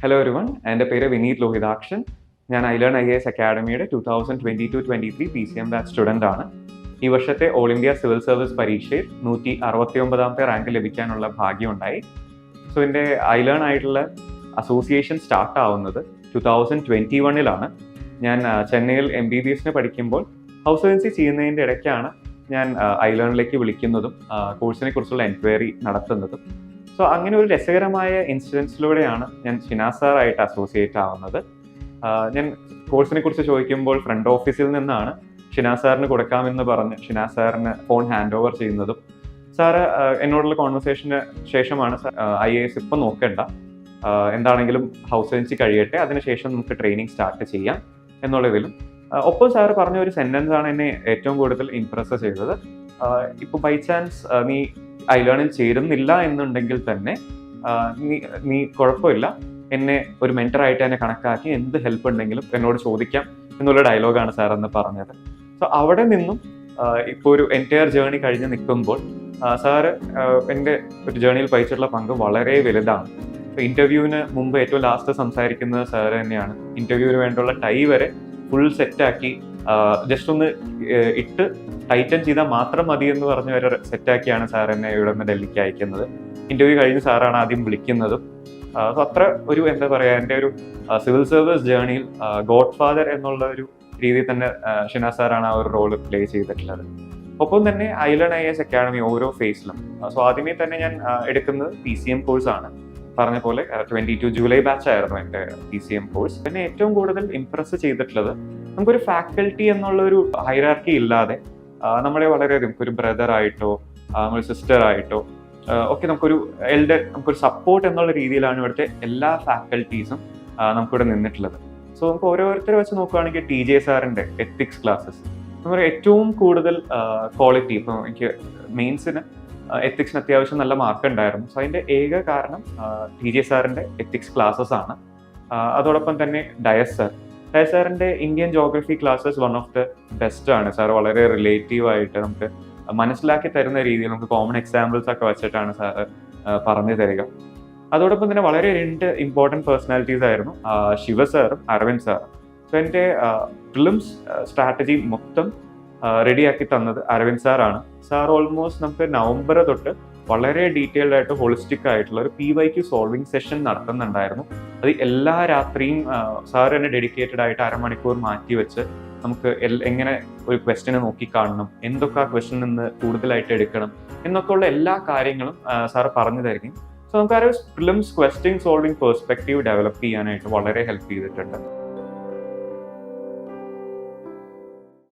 Hello everyone, എൻ്റെ പേര് വിനീത് ലോഹിതാക്ഷൻ. ഞാൻ iLearn IAS അക്കാഡമിയുടെ 2022-23 PCM batch student ആണ്. ഈ വർഷത്തെ ഓൾ ഇന്ത്യ സിവിൽ സർവീസ് പരീക്ഷയിൽ 169ാമത്തെ റാങ്ക് ലഭിക്കാനുള്ള ഭാഗ്യമുണ്ടായി. സോ എൻ്റെ ഐലേൺ ആയിട്ടുള്ള അസോസിയേഷൻ സ്റ്റാർട്ട് ആവുന്നത് 2021 ഞാൻ ചെന്നൈയിൽ MBBS പഠിക്കുമ്പോൾ ഹൗസ് സർജൻസി ചെയ്യുന്നതിൻ്റെ ഇടയ്ക്കാണ് ഞാൻ ഐലേണിലേക്ക് വിളിക്കുന്നതും കോഴ്സിനെ കുറിച്ചുള്ള എൻക്വയറി നടത്തുന്നതും. സോ അങ്ങനെ ഒരു രസകരമായ ഇൻസിഡൻസിലൂടെയാണ് ഞാൻ ഷിനാസ് സാറായിട്ട് അസോസിയേറ്റ് ആവുന്നത്. ഞാൻ കോഴ്സിനെ കുറിച്ച് ചോദിക്കുമ്പോൾ ഫ്രണ്ട് ഓഫീസിൽ നിന്നാണ് ഷിനാസ് സാറിന് കൊടുക്കാമെന്ന് പറഞ്ഞ് ഷിനാസ് സാറിന് ഫോൺ ഹാൻഡ് ഓവർ ചെയ്യുന്നതും. സാറ് എന്നോടുള്ള കോൺവെർസേഷന് ശേഷമാണ് IAS ഇപ്പം നോക്കണ്ട, എന്താണെങ്കിലും ഹൗസ് സർജൻസി കഴിയട്ടെ, അതിനുശേഷം നമുക്ക് ട്രെയിനിങ് സ്റ്റാർട്ട് ചെയ്യാം എന്നുള്ളതിലും. ഒപ്പം സാറ് പറഞ്ഞ ഒരു സെൻറ്റൻസ് ആണ് എന്നെ ഏറ്റവും കൂടുതൽ ഇംപ്രസ് ചെയ്തത്. ഇപ്പോൾ ബൈ ചാൻസ് നീ ഐലേണിൽ ചേരുന്നില്ല എന്നുണ്ടെങ്കിൽ തന്നെ നീ കുഴപ്പമില്ല, എന്നെ ഒരു മെൻറ്ററായിട്ട് തന്നെ കണക്കാക്കി എന്ത് ഹെൽപ്പ് ഉണ്ടെങ്കിലും എന്നോട് ചോദിക്കാം എന്നുള്ള ഡയലോഗാണ് സാർ എന്ന് പറഞ്ഞത്. സോ അവിടെ നിന്നും ഇപ്പോൾ ഒരു എൻറ്റയർ ജേർണി കഴിഞ്ഞ് നിൽക്കുമ്പോൾ സാറ് എൻ്റെ ഒരു ജേർണിയിൽ വഹിച്ചിട്ടുള്ള പങ്ക് വളരെ വലുതാണ്. ഇൻ്റർവ്യൂവിന് മുമ്പ് ഏറ്റവും ലാസ്റ്റ് സംസാരിക്കുന്നത് സാറ് തന്നെയാണ്. ഇൻ്റർവ്യൂവിന് വേണ്ടിയുള്ള ടൈ വരെ ഫുൾ സെറ്റാക്കി ജസ്റ്റ് ഒന്ന് ഇട്ട് ടൈറ്റൻ ചെയ്താൽ മാത്രം മതി എന്ന് പറഞ്ഞ് വരെ സെറ്റാക്കിയാണ് സാർ എന്നെ ഇവിടെ നിന്ന് ഡൽഹിക്ക് അയക്കുന്നത്. ഇൻ്റർവ്യൂ കഴിഞ്ഞ് സാറാണ് ആദ്യം വിളിക്കുന്നതും. സോ അത്ര ഒരു എന്താ പറയുക, എൻ്റെ ഒരു സിവിൽ സർവീസ് ജേർണിയിൽ ഗോഡ് ഫാദർ എന്നുള്ള ഒരു രീതിയിൽ തന്നെ ഷിനാസ് സാറാണ് ആ ഒരു റോള് പ്ലേ ചെയ്തിട്ടുള്ളത്. ഒപ്പം തന്നെ ഐലേൺ IAS അക്കാഡമി ഓരോ ഫേസിലും. സോ ആദ്യമേ തന്നെ ഞാൻ എടുക്കുന്നത് PCM കോഴ്സാണ്. പറഞ്ഞ പോലെ 22 ജൂലൈ ബാച്ച് ആയിരുന്നു എൻ്റെ PCM കോഴ്സ്. പിന്നെ ഏറ്റവും കൂടുതൽ ഇംപ്രസ് ചെയ്തിട്ടുള്ളത് നമുക്കൊരു ഫാക്കൽറ്റി എന്നുള്ള ഒരു ഹൈറാർക്കി ഇല്ലാതെ നമ്മളെ വളരെയധികം നമുക്കൊരു ബ്രദറായിട്ടോ ഒരു സിസ്റ്ററായിട്ടോ ഒക്കെ നമുക്കൊരു നമുക്കൊരു സപ്പോർട്ട് എന്നുള്ള രീതിയിലാണ് ഇവിടുത്തെ എല്ലാ ഫാക്കൽറ്റീസും നമുക്കിവിടെ നിന്നിട്ടുള്ളത്. സോ നമുക്ക് ഓരോരുത്തരെ വെച്ച് നോക്കുകയാണെങ്കിൽ TJ സാറിൻ്റെ എത്തിക്സ് ക്ലാസ്സസ് നമുക്ക് ഏറ്റവും കൂടുതൽ ക്വാളിറ്റി. ഇപ്പോൾ എനിക്ക് മെയിൻസിന് എത്തിക്സിന് അത്യാവശ്യം നല്ല മാർക്ക് ഉണ്ടായിരുന്നു. സോ അതിൻ്റെ ഏക കാരണം TJ സാറിൻ്റെ എത്തിക്സ് ക്ലാസ്സസ് ആണ്. അതോടൊപ്പം തന്നെ ഡയസ് സാറിൻ്റെ Indian geography classes one of the best ആണ്. സാർ വളരെ റിലേറ്റീവ് ആയിട്ട് നമുക്ക് മനസ്സിലാക്കി തരുന്ന രീതിയിൽ നമുക്ക് കോമൺ എക്സാമ്പിൾസ് ഒക്കെ വെച്ചിട്ടാണ് സാർ പറഞ്ഞു തരിക. അതോടൊപ്പം തന്നെ വളരെ 2 ഇമ്പോർട്ടൻറ്റ് പേഴ്സണാലിറ്റീസ് ആയിരുന്നു ശിവ സാറും അരവിന്ദ് സാറും. സോ എൻ്റെ പ്രിലിംസ് സ്ട്രാറ്റജി മൊത്തം റെഡിയാക്കി തന്നത് അരവിന്ദ് സാറാണ്. സാർ ഓൾമോസ്റ്റ് നമുക്ക് നവംബർ തൊട്ട് വളരെ ഡീറ്റെയിൽഡ് ആയിട്ട് ഹോളിസ്റ്റിക് ആയിട്ടുള്ള ഒരു PYQ സോൾവിങ് സെഷൻ നടത്തുന്നുണ്ടായിരുന്നു. അത് എല്ലാ രാത്രിയും സാർ തന്നെ ഡെഡിക്കേറ്റഡ് ആയിട്ട് അരമണിക്കൂർ മാറ്റി വെച്ച് നമുക്ക് എങ്ങനെ ഒരു ക്വസ്റ്റ്യനെ നോക്കിക്കാണണം, എന്തൊക്കെ ആ ക്വസ്റ്റ്യൻ നിന്ന് കൂടുതലായിട്ട് എടുക്കണം എന്നൊക്കെയുള്ള എല്ലാ കാര്യങ്ങളും സാർ പറഞ്ഞു തരികയും സോ നമുക്ക് ആ ഒരു prelims question solving perspective develop ചെയ്യാനായിട്ട് വളരെ ഹെൽപ്പ് ചെയ്തിട്ടുണ്ട്.